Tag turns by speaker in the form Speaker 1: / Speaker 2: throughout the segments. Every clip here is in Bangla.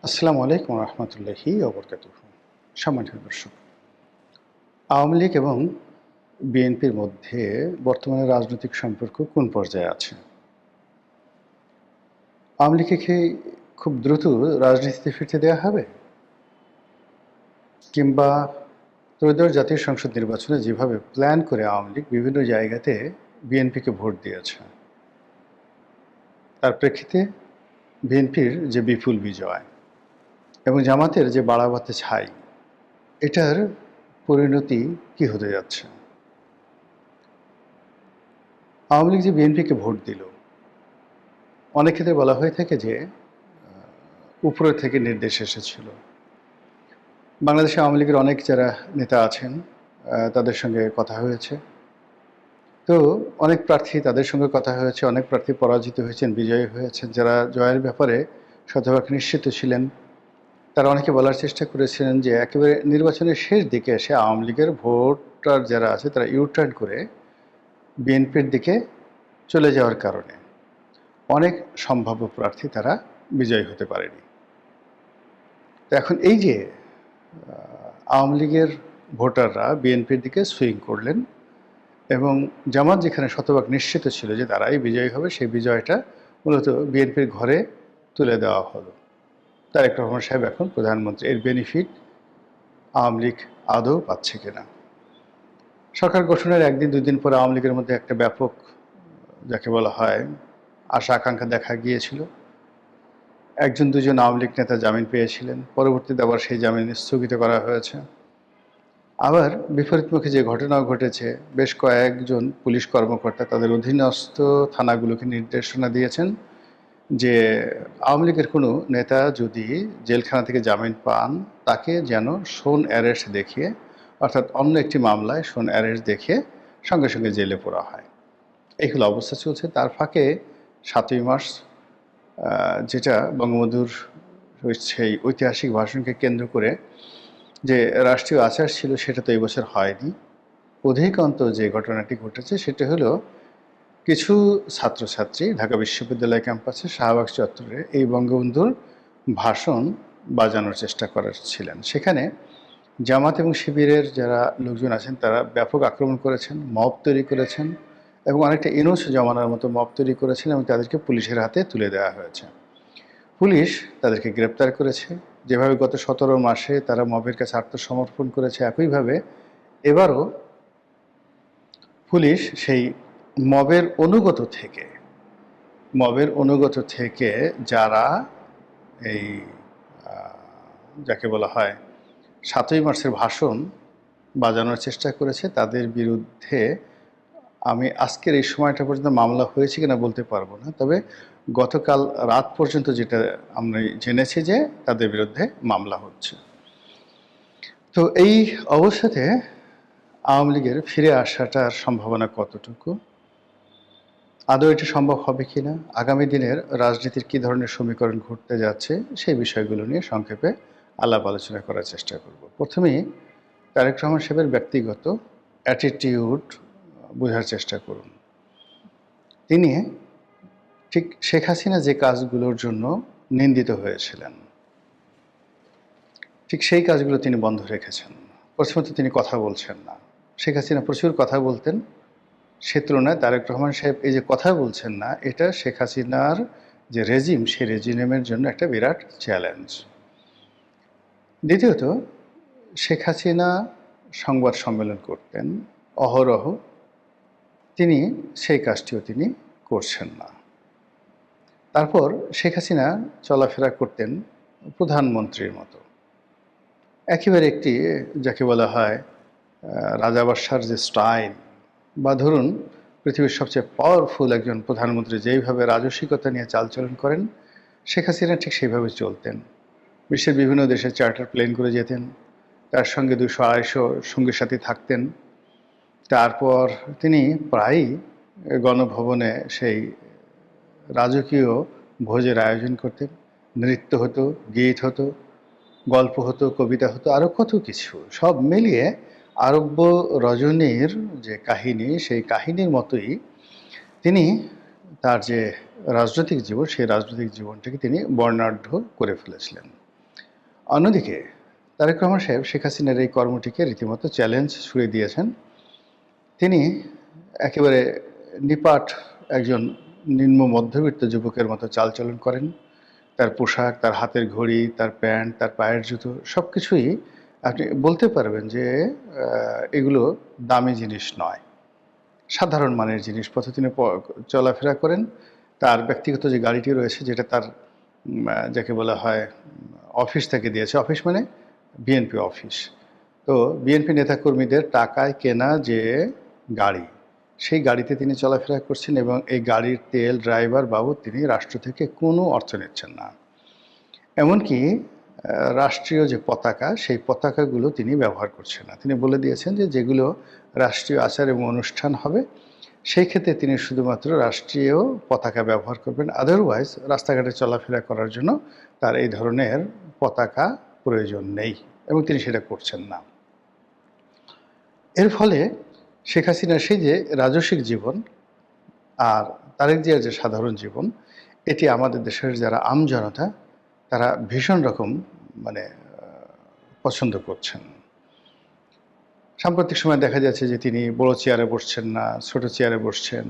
Speaker 1: আসসালামু আলাইকুম রহমতুল্লাহি ওবরকাতুহু। সম্মানিত দর্শক, আওয়ামী লীগ এবং বিএনপির মধ্যে বর্তমানে রাজনৈতিক সম্পর্ক কোন পর্যায়ে আছে? আওয়ামী লীগকে কি খুব দ্রুত রাজনীতিতে ফিরতে দেওয়া হবে, কিংবা ত্রয়োদশ জাতীয় সংসদ নির্বাচনে যেভাবে প্ল্যান করে আওয়ামী লীগ বিভিন্ন জায়গাতে বিএনপিকে ভোট দিয়েছে, তার প্রেক্ষিতে বিএনপির যে বিপুল বিজয় এবং জামাতের যে বাড়াবাতে ছাই, এটার পরিণতি কি হতে যাচ্ছে? আওয়ামী লীগ যে বিএনপিকে ভোট দিল, অনেক ক্ষেত্রে বলা হয়ে থাকে যে উপরে থেকে নির্দেশ এসেছিল। বাংলাদেশে আওয়ামী লীগের অনেক যারা নেতা আছেন, তাদের সঙ্গে কথা হয়েছে। তো অনেক প্রার্থী, তাদের সঙ্গে কথা হয়েছে, অনেক প্রার্থী পরাজিত হয়েছেন, বিজয়ী হয়েছেন। যারা জয়ের ব্যাপারে শতভাগ নিশ্চিত ছিলেন, তারা অনেকে বলার চেষ্টা করেছিলেন যে একেবারে নির্বাচনের শেষ দিকে এসে আওয়ামী লীগের ভোটার যারা আছে তারা ইউটার্ন করে বিএনপির দিকে চলে যাওয়ার কারণে অনেক সম্ভাব্য প্রার্থী তারা বিজয়ী হতে পারেনি। তো এখন এই যে আওয়ামী লীগের ভোটাররা বিএনপির দিকে সুইং করলেন এবং জামাত যেখানে শতভাগ নিশ্চিত ছিল যে তারাই বিজয়ী হবে, সেই বিজয়টা মূলত বিএনপির ঘরে তুলে দেওয়া হলো। তারেক রহমান সাহেব এখন প্রধানমন্ত্রী। এর বেনিফিট আওয়ামী লীগ আদৌ পাচ্ছে কিনা? সরকার গঠনের একদিন দুই দিন পরে আওয়ামী লীগের মধ্যে একটা ব্যাপক, যাকে বলা হয়, আশা আকাঙ্ক্ষা দেখা গিয়েছিল। একজন দুজন আওয়ামী লীগ নেতা জামিন পেয়েছিলেন, পরবর্তীতে আবার সেই জামিন স্থগিত করা হয়েছে। আবার বিপরীতমুখী যে ঘটনাও ঘটেছে, বেশ কয়েকজন পুলিশ কর্মকর্তা তাদের অধীনস্থ থানাগুলোকে নির্দেশনা দিয়েছেন যে আওয়ামী লীগের কোনো নেতা যদি জেলখানা থেকে জামিন পান, তাকে যেন শোন অ্যারেস্ট দেখিয়ে, অর্থাৎ অন্য একটি মামলায় শোন অ্যারেস্ট দেখিয়ে সঙ্গে সঙ্গে জেলে পোরা হয়। এইগুলো অবস্থা চলছে। তার ফাঁকে ৭ই মার্চ, যেটা বঙ্গবন্ধুর সেই ঐতিহাসিক ভাষণকে কেন্দ্র করে যে রাষ্ট্রীয় আচার ছিল, সেটা তো এই বছর হয়নি। অধিকান্ত যে ঘটনাটি ঘটেছে সেটা হলো, কিছু ছাত্রছাত্রী ঢাকা বিশ্ববিদ্যালয় ক্যাম্পাসে শাহবাগ চত্বরে এই বঙ্গবন্ধুর ভাষণ বাজানোর চেষ্টা করেছিলেন। সেখানে জামাত এবং শিবিরের যারা লোকজন আছেন তারা ব্যাপক আক্রমণ করেছেন, মব তৈরি করেছেন এবং অনেকটা ইনুস জমানার মতো মব তৈরি করেছেন এবং তাদেরকে পুলিশের হাতে তুলে দেওয়া হয়েছে। পুলিশ তাদেরকে গ্রেপ্তার করেছে। যেভাবে গত ১৭ মাসে তারা মবের কাছে আত্মসমর্পণ করেছে, একইভাবে এবারও পুলিশ সেই মবের অনুগত থেকে যারা এই যাকে বলা হয় ৭ই মার্চের ভাষণ বাজানোর চেষ্টা করেছে, তাদের বিরুদ্ধে আমি আজকের এই সময়টা পর্যন্ত মামলা হয়েছে কিনা বলতে পারবো না, তবে গতকাল রাত পর্যন্ত যেটা আমরা জেনেছি যে তাদের বিরুদ্ধে মামলা হচ্ছে। তো এই অবস্থাতে আওয়ামী লীগের ফিরে আসাটার সম্ভাবনা কতটুকু, আদৌ এটা সম্ভব হবে কিনা, আগামী দিনের রাজনীতির কী ধরনের সমীকরণ ঘটতে যাচ্ছে, সেই বিষয়গুলো নিয়ে সংক্ষেপে আলাপ আলোচনা করার চেষ্টা করব। প্রথমেই তারেক রহমান সাহেবের ব্যক্তিগত অ্যাটিটিউড বোঝার চেষ্টা করুন। তিনি ঠিক শেখ হাসিনা যে কাজগুলোর জন্য নিন্দিত হয়েছিলেন, ঠিক সেই কাজগুলো তিনি বন্ধ রেখেছেন। প্রথমত তিনি কথা বলছেন না। শেখ হাসিনা প্রচুর কথা বলতেন, সে তুলনায় তারেক রহমান সাহেব এই যে কথা বলছেন না, এটা শেখ হাসিনার যে রেজিম, সেই রেজিমের জন্য একটা বিরাট চ্যালেঞ্জ। দ্বিতীয়ত, শেখ হাসিনা সংবাদ সম্মেলন করতেন অহরহ, তিনি সেই কাজটিও তিনি করছেন না। তারপর শেখ হাসিনা চলাফেরা করতেন প্রধানমন্ত্রীর মতো, একেবারে একটি, যাকে বলা হয়, রাজাবাদশার যে স্টাইল, বা ধরুন পৃথিবীর সবচেয়ে পাওয়ারফুল একজন প্রধানমন্ত্রী যেইভাবে রাজসিকতা নিয়ে চালচলন করেন, শেখ হাসিনা ঠিক সেইভাবে চলতেন। বিশ্বের বিভিন্ন দেশে চার্টার প্লেন করে যেতেন, তার সঙ্গে ২০০-২৫০ সঙ্গী সাথী থাকতেন। তারপর তিনি প্রায়ই গণভবনে সেই রাজকীয় ভোজের আয়োজন করতেন। নৃত্য হতো, গীত হতো, গল্প হতো, কবিতা হতো, আরও কত কিছু। সব মিলিয়ে আরব্য রজনীর যে কাহিনী, সেই কাহিনীর মতোই তিনি তার যে রাজনৈতিক জীবন, সেই রাজনৈতিক জীবনটাকে তিনি বর্ণাঢ্য করে ফেলেছিলেন। অন্যদিকে তারেক রহমান সাহেব শেখ হাসিনার এই কর্মটিকে রীতিমতো চ্যালেঞ্জ ছুড়ে দিয়েছেন। তিনি একেবারে নিপাট একজন নিম্ন মধ্যবিত্ত যুবকের মতো চালচলন করেন। তার পোশাক, তার হাতের ঘড়ি, তার প্যান্ট, তার পায়ের জুতো সবকিছুই আপনি বলতে পারবেন যে এগুলো দামি জিনিস নয়, সাধারণ মানের জিনিসপত্র তিনি চলাফেরা করেন। তার ব্যক্তিগত যে গাড়িটি রয়েছে, যেটা তার যাকে বলা হয় অফিস থেকে দিয়েছে, অফিস মানে বিএনপি অফিস। তো বিএনপি নেতাকর্মীদের টাকায় কেনা যে গাড়ি, সেই গাড়িতে তিনি চলাফেরা করছেন এবং এই গাড়ির তেল, ড্রাইভার বাবদ তিনি রাষ্ট্র থেকে কোনো অর্থ নিচ্ছেন না। এমনকি রাষ্ট্রীয় যে পতাকা, সেই পতাকাগুলো তিনি ব্যবহার করছেন না। তিনি বলে দিয়েছেন যে যেগুলো রাষ্ট্রীয় আচার এবং অনুষ্ঠান হবে, সেই ক্ষেত্রে তিনি শুধুমাত্র রাষ্ট্রীয় পতাকা ব্যবহার করবেন। আদারওয়াইজ রাস্তাঘাটে চলাফেরা করার জন্য তার এই ধরনের পতাকা প্রয়োজন নেই এবং তিনি সেটা করছেন না। এর ফলে শেখ হাসিনার সেই যে রাজস্বিক জীবন আর তারেক জিয়ার যে সাধারণ জীবন, এটি আমাদের দেশের যারা আমজনতা তারা ভীষণ রকম মানে পছন্দ করছেন। সাম্প্রতিক সময় দেখা যাচ্ছে যে তিনি বড় চেয়ারে বসছেন না, ছোট চেয়ারে বসছেন।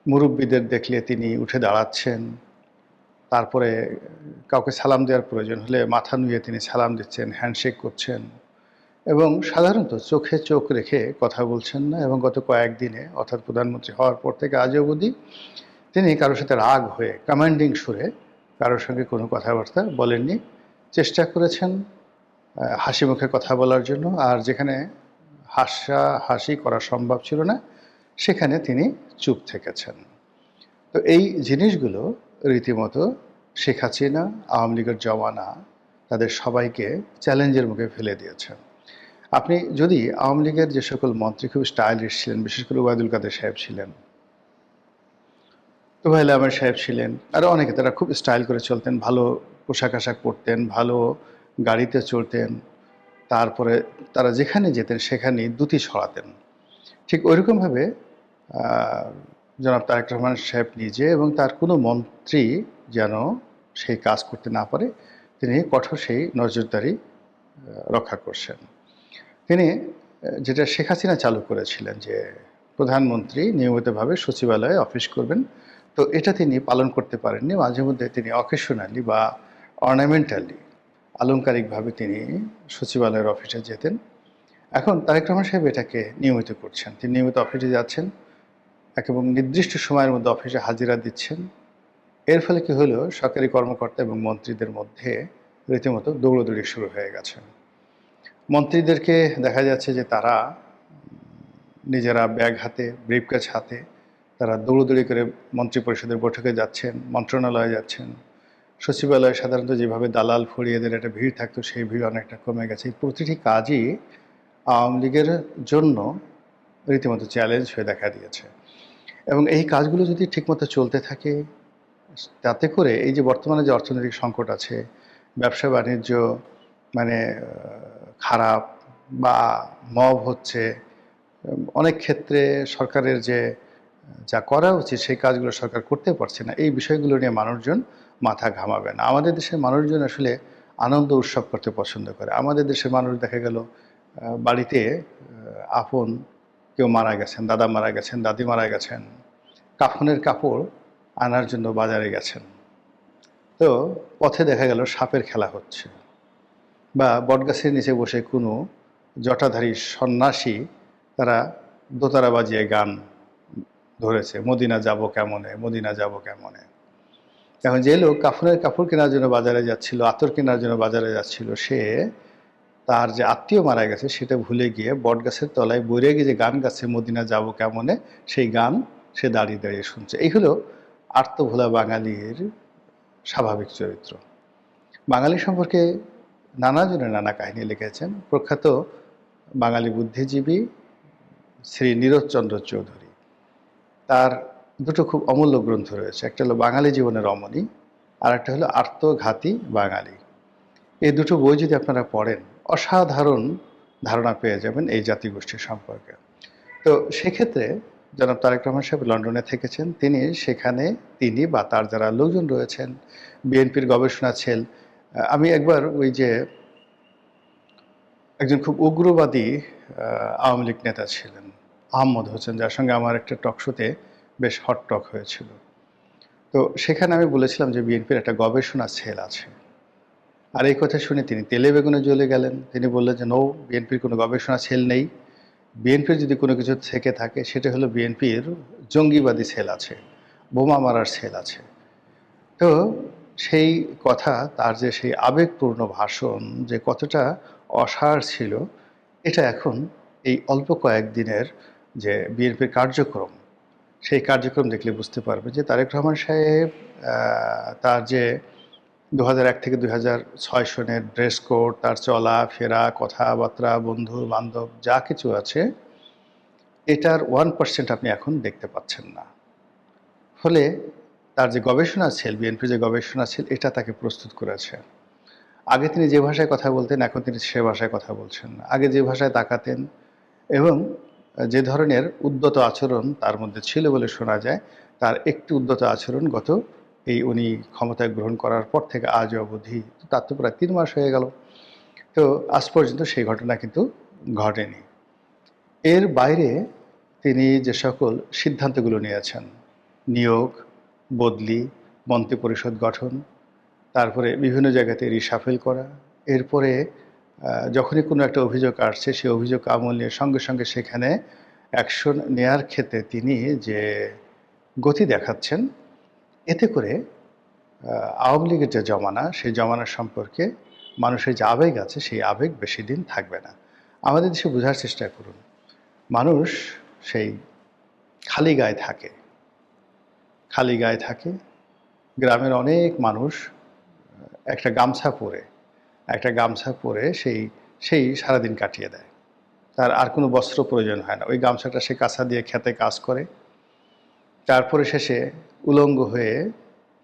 Speaker 1: মুরব্বীদের দেখলে তিনি উঠে দাঁড়াচ্ছেন। তারপরে কাউকে সালাম দেওয়ার প্রয়োজন হলে মাথা নুয়ে তিনি সালাম দিচ্ছেন, হ্যান্ডশেক করছেন এবং সাধারণত চোখে চোখ রেখে কথা বলছেন না। এবং গত কয়েকদিনে, অর্থাৎ প্রধানমন্ত্রী হওয়ার পর থেকে আজ অবধি তিনি কারোর সাথে রাগ হয়ে কমান্ডিং সুরে কারোর সঙ্গে কোনো কথাবার্তা বলেননি। চেষ্টা করেছেন হাসি মুখে কথা বলার জন্য, আর যেখানে হাসি করা সম্ভব ছিল না সেখানে তিনি চুপ থেকেছেন। তো এই জিনিসগুলো রীতিমতো শেখ হাসিনা, আওয়ামী লীগের জমানা তাদের সবাইকে চ্যালেঞ্জের মুখে ফেলে দিয়েছেন। আপনি যদি আওয়ামী লীগের যে সকল মন্ত্রী খুব স্টাইলিশ ছিলেন, বিশেষ করে ওবায়দুল কাদের সাহেব ছিলেন, তোফায়েল আহমেদ সাহেব ছিলেন, আরও অনেকে, তারা খুব স্টাইল করে চলতেন, ভালো পোশাক আশাক পরতেন, ভালো গাড়িতে চলতেন, তারপরে তারা যেখানে যেতেন সেখানেই দ্যুতি ছড়াতেন। ঠিক ওইরকমভাবে জনাব তারেক রহমান সাহেব নিজে এবং তার কোনো মন্ত্রী যেন সেই কাজ করতে না পারে, তিনি কঠোর সেই নজরদারি রক্ষা করছেন। তিনি যেটা শেখ হাসিনা চালু করেছিলেন যে প্রধানমন্ত্রী নিয়মিতভাবে সচিবালয়ে অফিস করবেন, তো এটা তিনি পালন করতে পারেননি। মাঝে মধ্যে তিনি অকেশনালি বা অর্নামেন্টালি, আলংকারিকভাবে তিনি সচিবালয়ের অফিসে যেতেন। এখন তারেক রহমান সাহেব এটাকে নিয়মিত করছেন। তিনি নিয়মিত অফিসে যাচ্ছেন এবং নির্দিষ্ট সময়ের মধ্যে অফিসে হাজিরা দিচ্ছেন। এর ফলে কী হলো, সরকারি কর্মকর্তা এবং মন্ত্রীদের মধ্যে রীতিমতো দৌড়দৌড়ি শুরু হয়ে গেছে। মন্ত্রীদেরকে দেখা যাচ্ছে যে তারা নিজেরা ব্যাগ হাতে, ব্রিফকেস হাতে তারা দৌড়দৌড়ি করে মন্ত্রী পরিষদের বৈঠকে যাচ্ছেন, মন্ত্রণালয়ে যাচ্ছেন। সচিবালয়ে সাধারণত যেভাবে দালাল ফড়িয়েদের একটা ভিড় থাকতো, সেই ভিড় অনেকটা কমে গেছে। এই প্রতিটি কাজই আওয়ামী লীগের জন্য রীতিমতো চ্যালেঞ্জ হয়ে দেখা দিয়েছে এবং এই কাজগুলো যদি ঠিকমতো চলতে থাকে, তাতে করে এই যে বর্তমানে যে অর্থনৈতিক সংকট আছে, ব্যবসা বাণিজ্য মানে খারাপ বা মব হচ্ছে, অনেক ক্ষেত্রে সরকারের যে যা করা উচিত সেই কাজগুলো সরকার করতে পারছে না, এই বিষয়গুলো নিয়ে মানুষজন মাথা ঘামাবে না। আমাদের দেশের মানুষজন আসলে আনন্দ উৎসব করতে পছন্দ করে। আমাদের দেশের মানুষ দেখা গেল বাড়িতে আপন কেউ মারা গেছেন, দাদা মারা গেছেন, দাদি মারা গেছেন, কাফনের কাপড় আনার জন্য বাজারে গেছেন, তো পথে দেখা গেল সাপের খেলা হচ্ছে, বা বটগাছের নিচে বসে কোনো জটাধারী সন্ন্যাসী তারা দোতারা বাজিয়ে গান ধরেছে, মদিনা যাব কেমনে, মদিনা যাব কেমনে। এখন যে লোক কাফনের কাপড় কেনার জন্য বাজারে যাচ্ছিল, আতর কেনার জন্য বাজারে যাচ্ছিল, সে তার যে আত্মীয় মারা গেছে সেটা ভুলে গিয়ে বটগাছের তলায় বইরে গিয়ে যে গান গাচ্ছে মদিনা যাব কেমনে, সেই গান সে দাঁড়িয়ে দাঁড়িয়ে শুনছে। এই হলো আর্তভোলা বাঙালির স্বাভাবিক চরিত্র। বাঙালি সম্পর্কে নানাজনে নানা কাহিনী লিখেছেন। প্রখ্যাত বাঙালি বুদ্ধিজীবী শ্রী নীরজচন্দ্র চৌধুরী, তার দুটো খুব অমূল্য গ্রন্থ রয়েছে। একটা হলো বাঙালি জীবনের রমণী, আর একটা হলো আত্মঘাতী বাঙালি। এই দুটো বই যদি আপনারা পড়েন, অসাধারণ ধারণা পেয়ে যাবেন এই জাতিগোষ্ঠীর সম্পর্কে। তো সেক্ষেত্রে জনাব তারেক রহমান সাহেব লন্ডনে থেকেছেন। তিনি সেখানে, তিনি বা তার যারা লোকজন রয়েছেন, বিএনপির গবেষণা সেল আমি একবার ওই যে একজন খুব উগ্রবাদী আওয়ামী লীগ নেতা ছিলেন আহমদ হোসেন, যার সঙ্গে আমার একটা টক শোতে বেশ হট টক হয়েছিল। তো সেখানে আমি বলেছিলাম যে বিএনপির একটা গবেষণা সেল আছে। আর এই কথা শুনে তিনি তেলে বেগুনে জ্বলে গেলেন। তিনি বললেন যে নো, বিএনপির কোনো গবেষণা সেল নেই। বিএনপির যদি কোনো কিছু থেকে থাকে সেটা হলো বিএনপির জঙ্গিবাদী সেল আছে, বোমা মারার সেল আছে। তো সেই কথা, তার যে সেই আবেগপূর্ণ ভাষণ যে কতটা অসাড় ছিল, এটা এখন এই অল্প কয়েকদিনের যে বিএনপির কার্যক্রম, সেই কার্যক্রম দেখলে বুঝতে পারবে যে তারেক রহমান সাহেব তার যে 2001 থেকে 2006 সনের ড্রেস কোড, তার চলা ফেরা, কথাবার্তা, বন্ধু বান্ধব যা কিছু আছে, এটার 1% আপনি এখন দেখতে পাচ্ছেন না। ফলে তার যে গবেষণা সেল, বিএনপির যে গবেষণা সেল, এটা তাকে প্রস্তুত করেছে। আগে তিনি যে ভাষায় কথা বলতেন, এখন তিনি সে ভাষায় কথা বলছেন না। আগে যে ভাষায় তাকাতেন এবং যে ধরনের উদ্যত আচরণ তার মধ্যে ছিল বলে শোনা যায়, তার একটু উদ্যত আচরণ গত এই উনি ক্ষমতায় গ্রহণ করার পর থেকে আজ অবধি, তার তো প্রায় 3 মাস হয়ে গেল, তো আজ পর্যন্ত সেই ঘটনা কিন্তু ঘটেনি। এর বাইরে তিনি যে সকল সিদ্ধান্তগুলো নিয়েছেন, নিয়োগ, বদলি, মন্ত্রিপরিষদ গঠন, তারপরে বিভিন্ন জায়গাতে রিশাফেল করা, এরপরে যখনই কোনো একটা অভিযোগ আসছে সেই অভিযোগ আমল নিয়ে সঙ্গে সঙ্গে সেখানে অ্যাকশন নেয়ার ক্ষেত্রে তিনি যে গতি দেখাচ্ছেন, এতে করে আওয়ামী লীগের যে জমানা, সেই জমানা সম্পর্কে মানুষের যে আবেগ আছে, সেই আবেগ বেশি দিন থাকবে না। আমাদের দেশে বোঝার চেষ্টা করুন, মানুষ সেই খালি গায়ে থাকে, খালি গায়ে থাকে। গ্রামের অনেক মানুষ একটা গামছা পরে সেই সেই সারাদিন কাটিয়ে দেয়। তার আর কোনো বস্ত্র প্রয়োজন হয় না। ওই গামছাটা সে কাঁচা দিয়ে খেতে কাজ করে। তারপরে শেষে উলঙ্গ হয়ে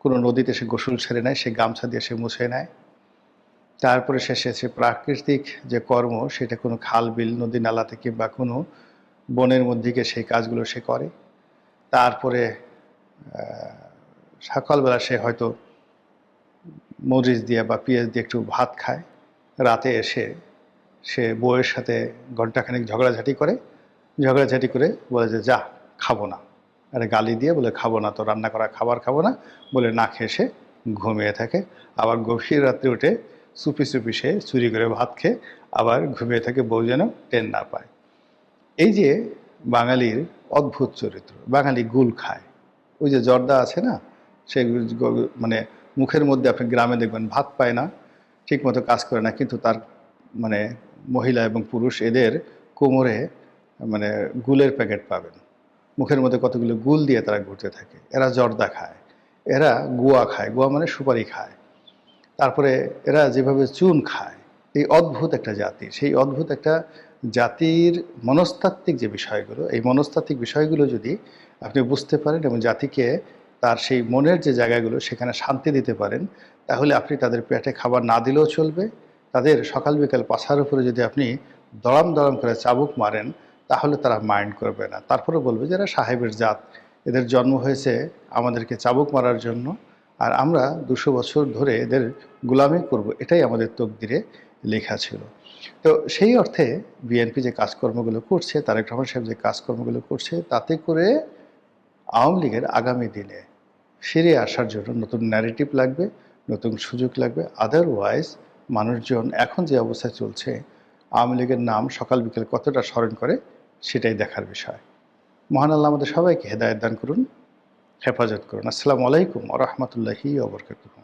Speaker 1: কোনো নদীতে সে গোসল সেরে নেয়, সে গামছা দিয়ে সে মুছে নেয়। তারপরে শেষে সে প্রাকৃতিক যে কর্ম, সেটা কোনো খাল বিল নদী নালাতে কিংবা কোনো বনের মধ্যে গিয়ে সেই কাজগুলো সে করে। তারপরে সকালবেলা সে হয়তো মরিচ দিয়ে বা পেঁয়াজ দিয়ে একটু ভাত খায়। রাতে এসে সে বউয়ের সাথে ঘণ্টাখানেক ঝগড়াঝাটি করে, ঝগড়াঝাটি করে বলে যে যা খাবো না, আরে গালি দিয়ে বলে খাবো না, তো রান্না করা খাবার খাবো না বলে না খেয়ে সে ঘুমিয়ে থাকে। আবার গভীর রাত্রে উঠে চুপি চুপি সে চুরি করে ভাত খেয়ে আবার ঘুমিয়ে থাকে, বউ যেন টের না পায়। এই যে বাঙালির অদ্ভুত চরিত্র, বাঙালি গুল খায়। ওই যে জর্দা আছে না, সে মানে মুখের মধ্যে আপনি গ্রামে দেখবেন ভাত পায় না, ঠিকমতো কাজ করে না, কিন্তু তার মানে মহিলা এবং পুরুষ এদের কোমরে মানে গুলের প্যাকেট পাবেন, মুখের মধ্যে কতগুলো গুল দিয়ে তারা ঘুরতে থাকে। এরা জর্দা খায়, এরা গুয়া খায়, গুয়া মানে সুপারি খায়, তারপরে এরা যেভাবে চুন খায়। এই অদ্ভুত একটা জাতি, সেই অদ্ভুত একটা জাতির মনস্তাত্ত্বিক যে বিষয়গুলো, এই মনস্তাত্ত্বিক বিষয়গুলো যদি আপনি বুঝতে পারেন এবং জাতিকে তার সেই মনের যে জায়গাগুলো সেখানে শান্তি দিতে পারেন, তাহলে আপনি তাদের পেটে খাবার না দিলেও চলবে। তাদের সকাল বিকাল পাছার উপরে যদি আপনি দড়াম দড়াম করে চাবুক মারেন, তাহলে তারা মাইন্ড করবে না। তারপরে বলবে যে এরা সাহেবের জাত, এদের জন্ম হয়েছে আমাদেরকে চাবুক মারার জন্য, আর আমরা 200 বছর ধরে এদের গোলামি করব, এটাই আমাদের তকদিরে লেখা ছিল। তো সেই অর্থে বিএনপি যে কাজকর্মগুলো করছে, তারেক রহমান সাহেব যে কাজকর্মগুলো করছে, তাতে করে আওয়ামী লীগের আগামী দিনে ফিরে আসার জন্য নতুন ন্যারেটিভ লাগবে, নতুন সুযোগ লাগবে। আদারওয়াইজ মানুষজন এখন যে অবস্থায় চলছে, আওয়ামী লীগের নাম সকাল বিকেল কতটা স্মরণ করে সেটাই দেখার বিষয়। মহান আল্লাহ আমাদের সবাইকে হেদায়েত দান করুন, হেফাজত করুন। আসসালামু আলাইকুম ওয়া রাহমাতুল্লাহি ওয়া বারাকাতুহু।